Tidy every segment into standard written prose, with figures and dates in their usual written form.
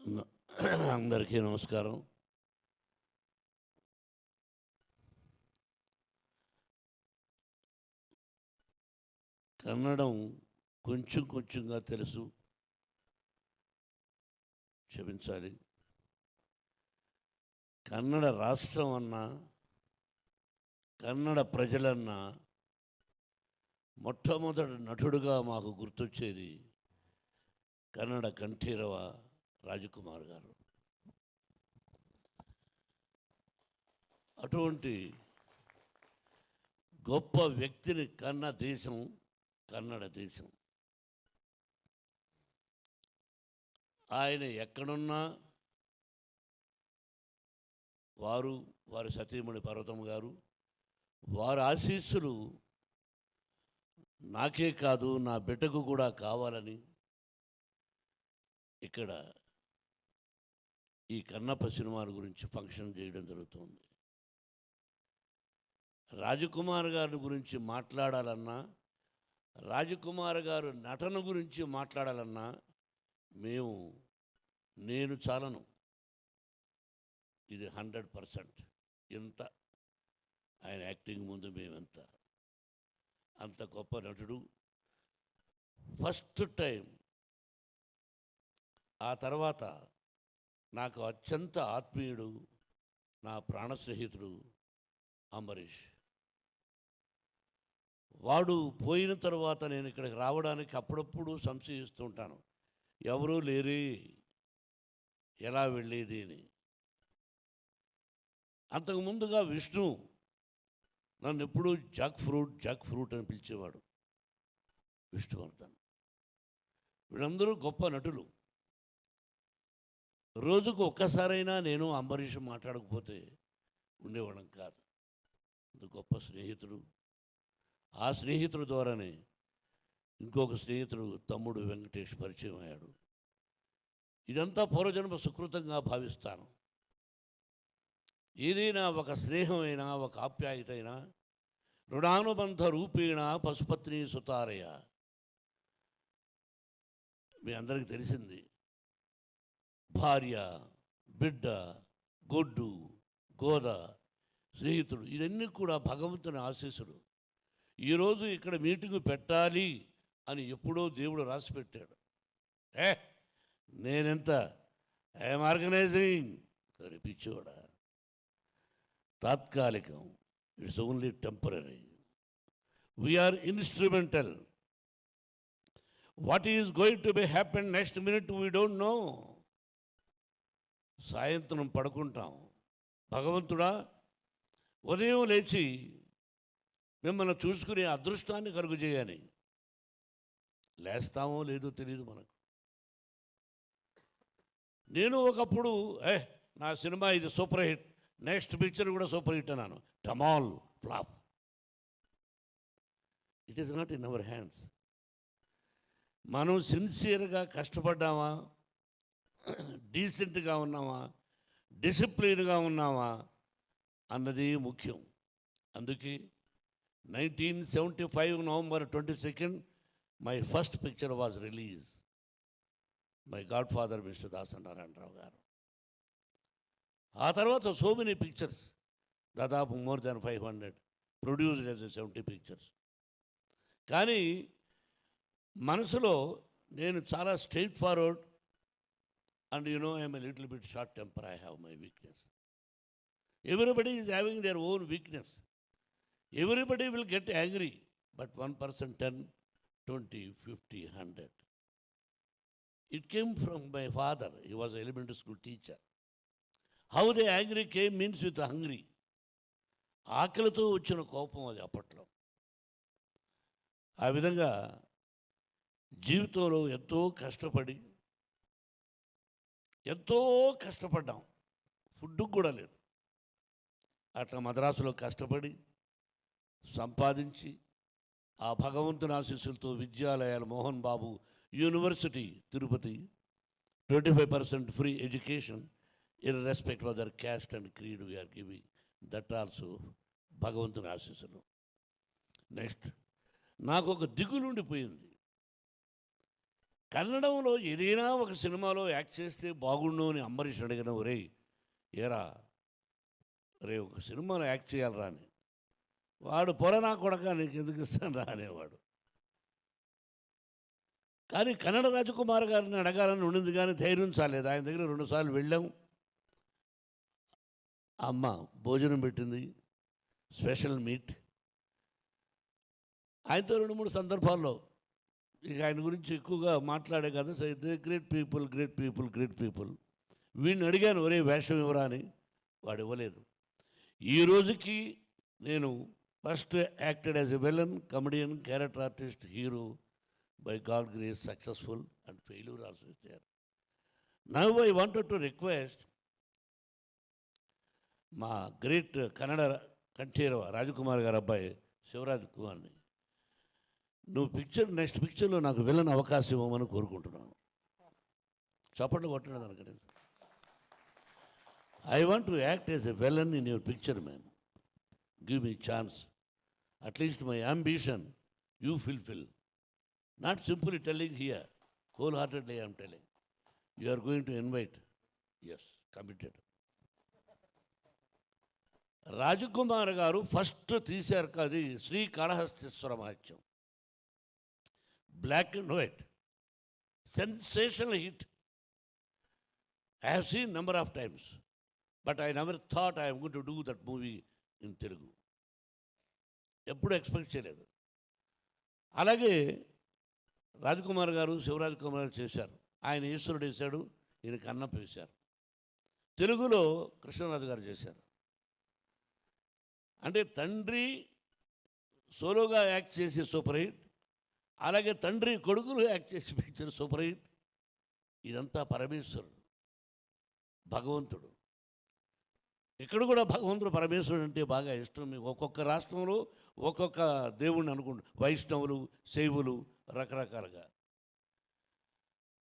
అందరికీ నమస్కారం. కన్నడం కొంచెం కొంచెంగా తెలుసు, క్షమించాలి. కన్నడ రాష్ట్రం అన్నా, కన్నడ ప్రజలన్నా మొట్టమొదటి నటుడుగా మాకు గుర్తొచ్చేది కన్నడ కంఠీరవ రాజకుమార్ గారు. అటువంటి గొప్ప వ్యక్తిని కన్న దేశం కన్నడ దేశం. ఆయన ఎక్కడున్నా వారి సతీమణి పర్వతమ్మ గారు, వారి ఆశీస్సులు నాకే కాదు నా బిడ్డకు కూడా కావాలని ఇక్కడ ఈ కన్నప్ప సినిమాల గురించి ఫంక్షన్ చేయడం జరుగుతుంది. రాజకుమార్ గారి గురించి మాట్లాడాలన్నా, రాజకుమార్ గారు నటన గురించి మాట్లాడాలన్నా నేను చాలను. ఇది 100%. ఎంత ఆయన యాక్టింగ్ ముందు మేమెంత అంత గొప్ప నటుడు. ఫస్ట్ టైం ఆ తర్వాత నాకు అత్యంత ఆత్మీయుడు, నా ప్రాణ స్నేహితుడు అంబరీష్. వాడు పోయిన తర్వాత నేను ఇక్కడికి రావడానికి అప్పుడప్పుడు సంశయిస్తూ ఉంటాను, ఎవరూ లేరే, ఎలా వెళ్ళేది అని. అంతకుముందుగా విష్ణు నన్ను ఎప్పుడూ జాక్ ఫ్రూట్ అని పిలిచేవాడు, విష్ణువర్ధన్. వీళ్ళందరూ గొప్ప నటులు. రోజుకు ఒక్కసారైనా నేను అంబరీష్ మాట్లాడకపోతే ఉండేవాళ్ళం కాదు. అంత గొప్ప స్నేహితుడు. ఆ స్నేహితుడి ద్వారానే ఇంకొక స్నేహితుడు తమ్ముడు వెంకటేష్ పరిచయం అయ్యాడు. ఇదంతా పూర్వజన్మ సుకృతంగా భావిస్తాను. ఏదైనా ఒక స్నేహమైనా, ఒక ఆప్యాయత అయినా రుణానుబంధ రూపేణ పశుపత్ని సుతారయ. మీ అందరికీ తెలిసింది, భార్య, బిడ్డ, గొడ్డు, గోద, స్నేహితుడు, ఇవన్నీ కూడా భగవంతుని ఆశీస్సులు. ఈరోజు ఇక్కడ మీటింగు పెట్టాలి అని ఎప్పుడో దేవుడు రాసిపెట్టాడు. నేనెంత ఐఎమ్ ఆర్గనైజింగ్ కనిపించోడా, తాత్కాలికం. It's only temporary. We're instrumental. What is going to be happen next minute we don't know. సాయంత్రం పడుకుంటాం, భగవంతుడా ఉదయం లేచి మిమ్మల్ని చూసుకునే అదృష్టాన్ని కలుగు చేయని. లేస్తామో లేదో తెలియదు మనకు. నేను ఒకప్పుడు నా సినిమా ఇది సూపర్ హిట్, నెక్స్ట్ పిక్చర్ కూడా సూపర్ హిట్ అన్నాను. టమాల్ flop. It is not in our hands. మనం సిన్సియర్గా కష్టపడ్డామా, డీసెంట్గా ఉన్నామా, డిసిప్లిన్గా ఉన్నామా అన్నది ముఖ్యం. అందుకే 1975 November 22nd my first picture was release. My God father mister Dasa Narayana Rao గారు. ఆ తర్వాత సో మెనీ పిక్చర్స్, దాదాపు more than 500 produced as 70 pictures. కానీ మనసులో నేను చాలా straight forward and I'm a little bit short temper. I have my weakness. Everybody is having their own weakness. Everybody will get angry, but 1%, 10, 20, 50, 100. It came from my father. He was an elementary school teacher. How the angry came means with hungry. ఆకలితో వచ్చిన కోపం అది అప్పట్లో. ఆ విధంగా జీవితంలో ఎంతో కష్టపడ్డాం. ఫుడ్కు కూడా లేదు. అట్లా మద్రాసులో కష్టపడి సంపాదించి ఆ భగవంతుని ఆశీస్సులతో విద్యాలయాలు, Mohan Babu University Tirupati, 25% free education irrespective of their caste and creed we're giving. That also భగవంతుని ఆశీస్సులు. నెక్స్ట్ నాకు ఒక దిగులుండిపోయింది. కన్నడంలో ఏదైనా ఒక సినిమాలో యాక్ట్ చేస్తే బాగుండు అని అంబరీష్ అడిగిన ఒరేయ్ ఏరా రే ఒక సినిమాలో యాక్ట్ చేయాలరా అని. వాడు పొర నా కొడక నీకు ఎందుకు ఇస్తాను రా అనేవాడు. కానీ కన్నడ రాజకుమార్ గారిని అడగాలని ఉండింది, కానీ ధైర్యం చాలేదు. ఆయన దగ్గర 2 సార్లు వెళ్ళాం. అమ్మ భోజనం పెట్టింది, స్పెషల్ మీట్. ఆయనతో 2-3 సందర్భాల్లో ఇక ఆయన గురించి ఎక్కువగా మాట్లాడే కదా, great people great people great people. వీడిని అడిగాను ఒరే వేషం ఇవ్వరా అని, వాడు ఇవ్వలేదు. ఈ రోజుకి నేను first acted as a villain, comedian, character artist, hero. By God grace, successful and failure also is there. Now I wanted to request మా గ్రేట్ కన్నడ కంఠీరవ రాజకుమార్ గారు అబ్బాయి శివరాజ్ కుమార్ని, నువ్వు నెక్స్ట్ పిక్చర్లో నాకు విలన్ అవకాశం ఇవ్వమని కోరుకుంటున్నాను. చప్పట్లు కొట్టండి దానికి. I want to act as a villain in your picture man. Give me chance. At least my ambition you fulfil. Not simply telling here, wholeheartedly I am telling. You are going to invite. Yes, committed. Rajkumar garu first తీశారు కాదు Srikalahasteeswara Mahatyam. Black and white, sensational hit. I have seen number of times, but I never thought I am going to do that movie in Telugu. ఎప్పుడు expect చేయలేదు. అలాగే రాజకుమార్ గారు శివరాజ్ కుమార్ చేశారు. ఆయన ఈశ్వరుడు వేశాడు, ఈయన కన్నప్ప వేశారు. తెలుగులో కృష్ణరాజు గారు చేశారు. అంటే తండ్రి సోలోగా యాక్ట్ చేసి సూపర్ హిట్, అలాగే తండ్రి కొడుకులు యాక్ట్ చేసి పిక్చర్ సూపర్ హిట్. ఇదంతా పరమేశ్వరుడు, భగవంతుడు. ఇక్కడ కూడా భగవంతుడు పరమేశ్వరుడు అంటే బాగా ఇష్టం. మీకు ఒక్కొక్క రాష్ట్రంలో ఒక్కొక్క దేవుణ్ణి అనుకుంటు, వైష్ణవులు, శైవులు, రకరకాలుగా.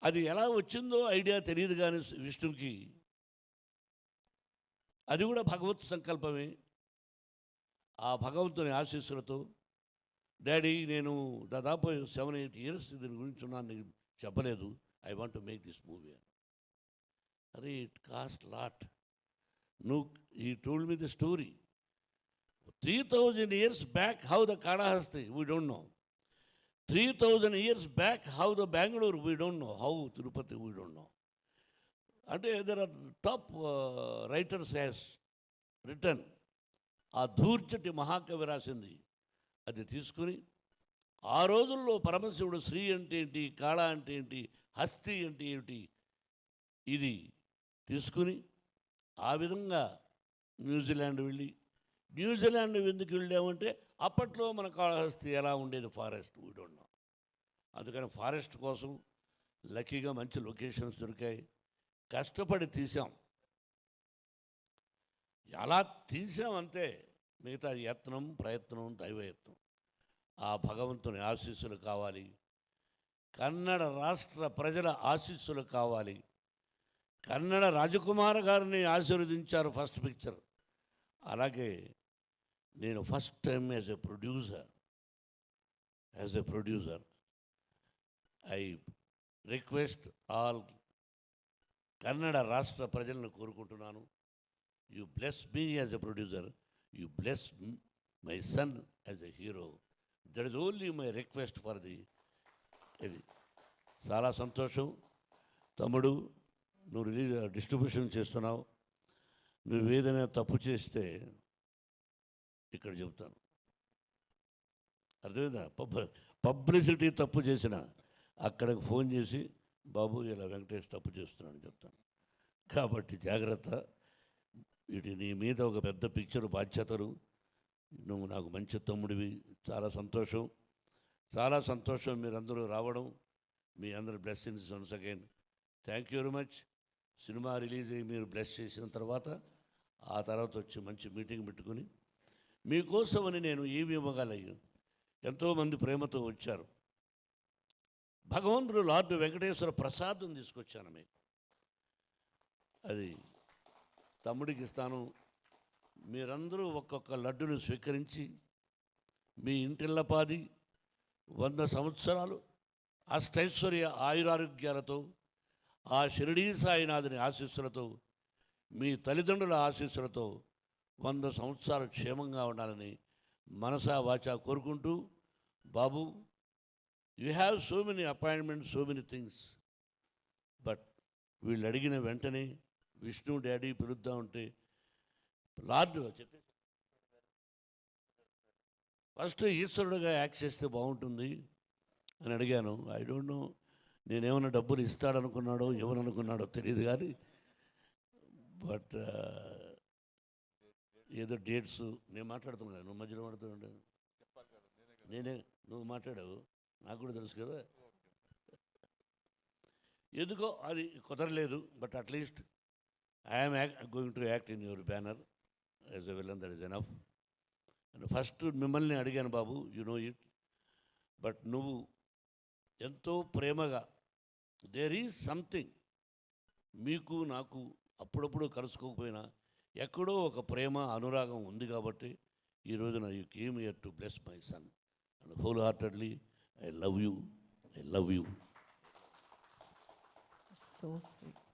అది ఎలా వచ్చిందో ఐడియా తెలియదు, కానీ విష్ణుకి అది కూడా భగవత్ సంకల్పమే. ఆ భగవంతుని ఆశీస్సులతో డాడీ నేను దాదాపు 7-8 years దీని గురించి ఉన్నాను, నీకు చెప్పలేదు. I want to make this movie. అరే it cost lot. He told me the story. 3,000 years back, how the Kadahasti, we don't know. 3,000 years back, how the Bangalore, we don't know. How Tirupati, we don't know. And there are top writers has written. ఆ ధూర్చటి మహాకవి రాసింది. అది తీసుకుని ఆ రోజుల్లో పరమశివుడు శ్రీ అంటే ఏంటి, కాళ అంటే ఏంటి, హస్తి అంటే ఏమిటి, ఇది తీసుకుని ఆ విధంగా న్యూజిలాండ్ వెళ్ళి, న్యూజిలాండ్ ఎందుకు వెళ్ళామంటే అప్పట్లో మన కాళహస్తి ఎలా ఉండేది, ఫారెస్ట్, వీ డోంట్ నో. అందుకని ఫారెస్ట్ కోసం లక్కీగా మంచి లొకేషన్స్ దొరికాయి, కష్టపడి తీసాం. ఎలా తీసామంతే, మిగతా యత్నం, ప్రయత్నం, దైవయత్నం. ఆ భగవంతుని ఆశీస్సులు కావాలి, కన్నడ రాష్ట్ర ప్రజల ఆశీస్సులు కావాలి. కన్నడ రాజకుమార్ గారిని ఆశీర్వదించారు ఫస్ట్ పిక్చర్. అలాగే నేను first time as a producer I request all Kannada రాష్ట్ర ప్రజలను కోరుకుంటున్నాను, you bless me as a producer, you bless my son as a hero. That is only my request for the. ఇది చాలా సంతోషం తమ్ముడు, నువ్వు డిస్ట్రిబ్యూషన్ చేస్తున్నావు. నువ్వు ఏదైనా తప్పు చేస్తే ఇక్కడ చెబుతాను, అర్థమైందా? పబ్లిసిటీ తప్పు చేసిన అక్కడికి ఫోన్ చేసి బాబు ఇలా వెంకటేష్ తప్పు చేస్తున్నాను చెప్తాను. కాబట్టి జాగ్రత్త. ఇటు నీ మీద ఒక పెద్ద పిక్చర్ బాధ్యతలు. నువ్వు నాకు మంచి తమ్ముడివి. చాలా సంతోషం, చాలా సంతోషం మీరందరూ రావడం. మీ అందరి blessings once again. Thank you very much. Cinema release అయ్యి మీరు బ్లెస్ చేసిన తర్వాత ఆ తర్వాత వచ్చి మంచి మీటింగ్ పెట్టుకుని మీకోసమని నేను ఏమి ఇవ్వగలను. ఎంతోమంది ప్రేమతో వచ్చారు. భగవంతుడు లార్డ్ వెంకటేశ్వర ప్రసాదం తీసుకొచ్చాను మీకు. అది తమ్ముడికి ఇస్తాను. మీరందరూ ఒక్కొక్క లడ్డును స్వీకరించి మీ ఇంటిల్లపాది 100 సంవత్సరాలు అష్టైశ్వర్య ఆయురారోగ్యాలతో ఆ షిరిడీ సాయినాథుని ఆశీస్సులతో మీ తల్లిదండ్రుల ఆశీస్సులతో 100 సంవత్సరాలు క్షేమంగా ఉండాలని మనసా వాచా కోరుకుంటూ, Babu, you have so many appointments, so many things, but వీళ్ళు అడిగిన వెంటనే విష్ణు డాడీ పిలుద్దాం ఉంటే లార్డ్ చెప్పి ఫస్ట్ ఈశ్వరుడుగా యాక్ట్ చేస్తే బాగుంటుంది అని అడిగాను. ఐ డోంట్ నో, నేనేమన్నా డబ్బులు ఇస్తాడనుకున్నాడో ఎవరనుకున్నాడో తెలియదు కానీ, బట్ ఏదో డేట్స్ నేను మాట్లాడుతున్నాను కదా, నువ్వు మధ్యలో మాట్లాడుతుండే నువ్వు మాట్లాడావు, నాకు కూడా తెలుసు కదా. ఎందుకో అది కుదరలేదు, but at least I'm going to act in your banner as a villain, that is enough. And first మిమ్మల్ని అడిగాను, బాబు, యు నో ఇట్, బట్ నువ్వు ఎంతో ప్రేమగా, దేర్ ఈజ్ సంథింగ్, మీకు నాకు అప్పుడప్పుడు కలుసుకోకపోయినా ఎక్కడో ఒక ప్రేమ అనురాగం ఉంది కాబట్టి ఈ రోజున you came here to bless my son and whole heartedly I love you. So sweet.